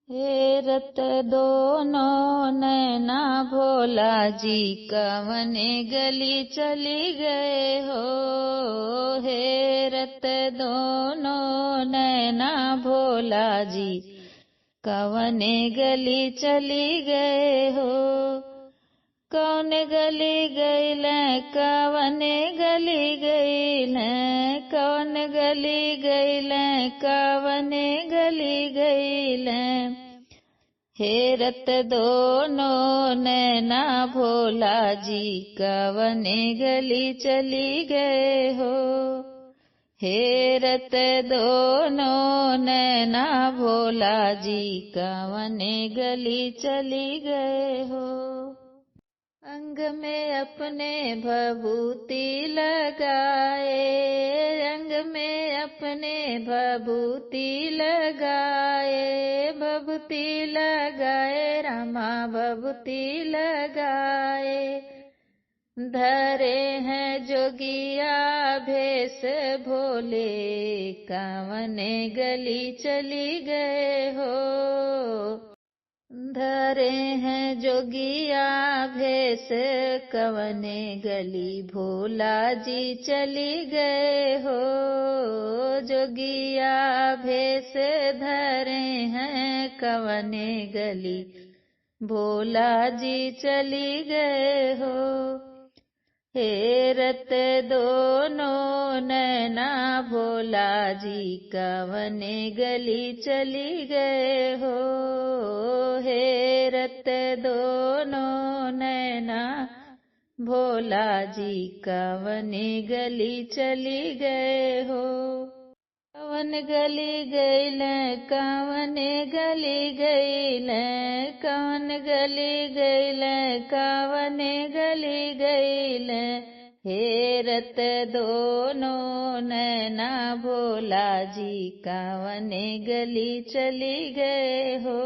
हेरत दोनों नैना भोला जी कवने गली चली गए हो। हेरत दोनों नैना भोला जी कवने गली चली गए हो। कौन गली गईले कवने गली गईले, कौन गली गईले कवने गली गईले। हेरत दोनों नैना भोला जी कवने गली चली गए हो। हेरत दोनों नैना भोला जी कवने गली चली गए हो। अंग में अपने भभूति लगाए, अंग में अपने भभूति लगाए, भभूति लगाए रामा भभूति लगाए। धरे हैं जोगिया भेष भोले कवने गली चली गए हो। धरे हैं जोगिया भेष कवने गली भोला जी चली गए हो। जोगिया भेष धरे हैं कवने गली भोला जी चली गए हो। हेरत दोनों नैना भोला जी कवने गली चली गए हो। हेरत दोनों नैना भोला जी कवने गली चली गए हो। कवन गली गईले कवने गली गईले, कवन गली गईले कवने गली गईले। हेरत दोनों नैना भोला जी कवने गली चली गए हो।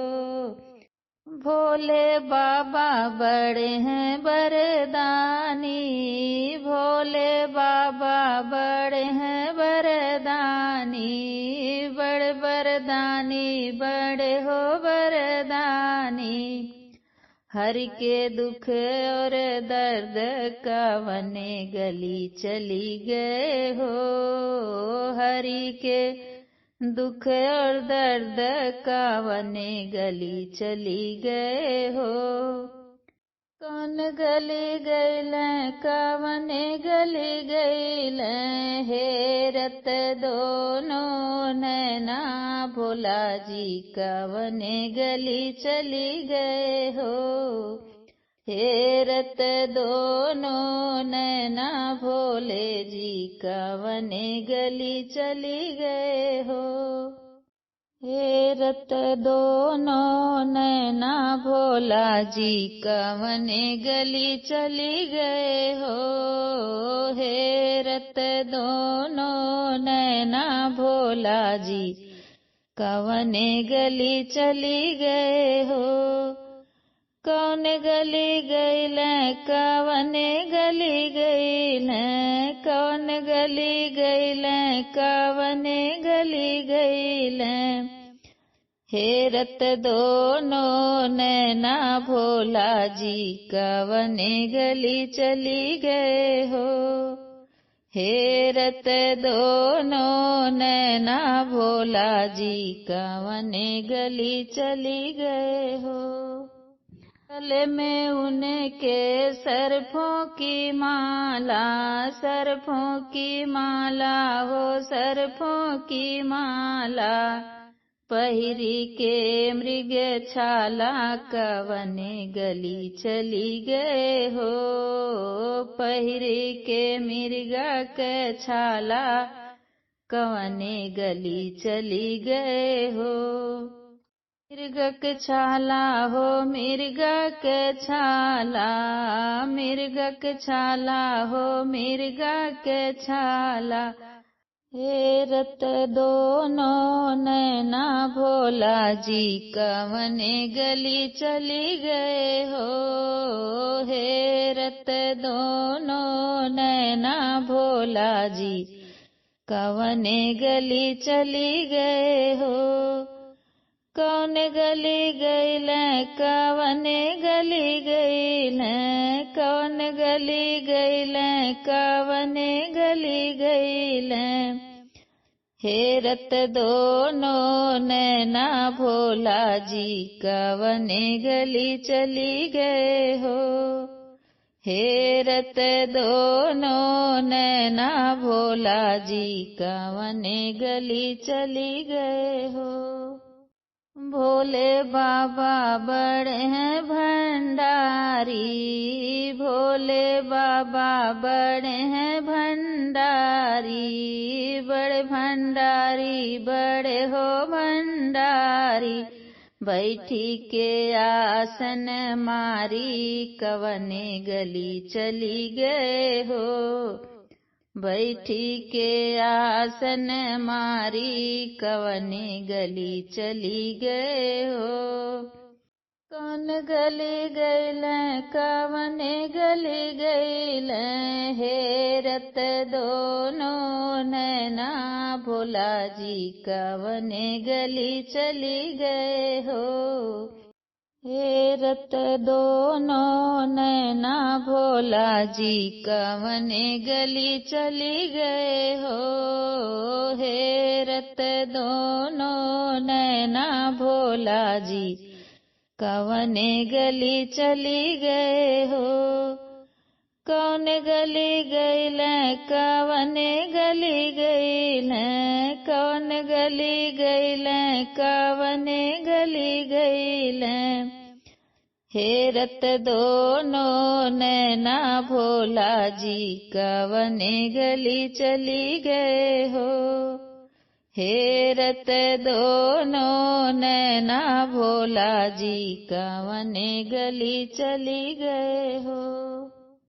भोले बाबा बड़े हैं बरदानी, भोले बाबा बड़े हैं बरदानी। बड़े बरदानी बड़े हो बरदानी। हरि के दुख और दर्द कवने गली चली गए हो। हरि के दुख और दर्द कवने गली चली गए हो। कौन गली गईले कवने गली गईले। हेरत दोनों नैना भोला जी कवने गली चली गए हो। हेरत दोनों नैना भोले जी कवने गली चली गए हो। हेरत दोनों नैना भोला जी कवने गली चली गए हो। हेरत दोनों नैना भोला जी कवने गली चली गए हो। कौन गली गईले कवने गली गईले, कौन गली गईले कवने गली गईले। हेरत दोनों नैना भोला जी कवने गली चली गए हो। हेरत दोनों नैना भोला जी कवने गली चली गए हो। गले में उनके सर्फों की माला, सर्फों की माला हो सर्फों की माला। पहिरी के मृग छाला कवने गली चली गए हो। पहिरी के मृगा के छाला कवने गली चली गए हो। मृगक छाला हो मृगक छाला, मृगक छाला हो मृगक छाला। हेरत दोनों नैना भोला जी कवने गली चली गए हो। हेरत दोनों नैना भोला जी कवने गली चली गए हो। कौन गली गईले कवने गली गईले, कौन गली गईले कवने गली गईले। हेरत दोनों नैना भोला जी कवने गली चली गए हो। हेरत दोनों नैना भोला जी कवने गली चली गए हो। भोले बाबा बड़े हैं भंडारी, भोले बाबा बड़े हैं भंडारी, बड़े भंडारी बड़े हो भंडारी। बैठी के आसन मारी कवने गली चली गए हो। बैठी के आसन मारी कवने गली चली गए हो। कौन गली गईले कवने गली गईले, हेरत दोनों नैना भोला जी कवने गली चली गए हो। हेरत दोनों नैना भोला जी कवने गली चली गए हो। हेरत दोनों नैना भोला जी कवने गली चली गए हो। कौन गली गईले कवने गली गईले, कौन गली गईले कवने गली गईले। हेरत दोनों नैना भोला जी कवने गली चली गए हो। हेरत दोनों नैना भोला जी कवने गली चली गए हो।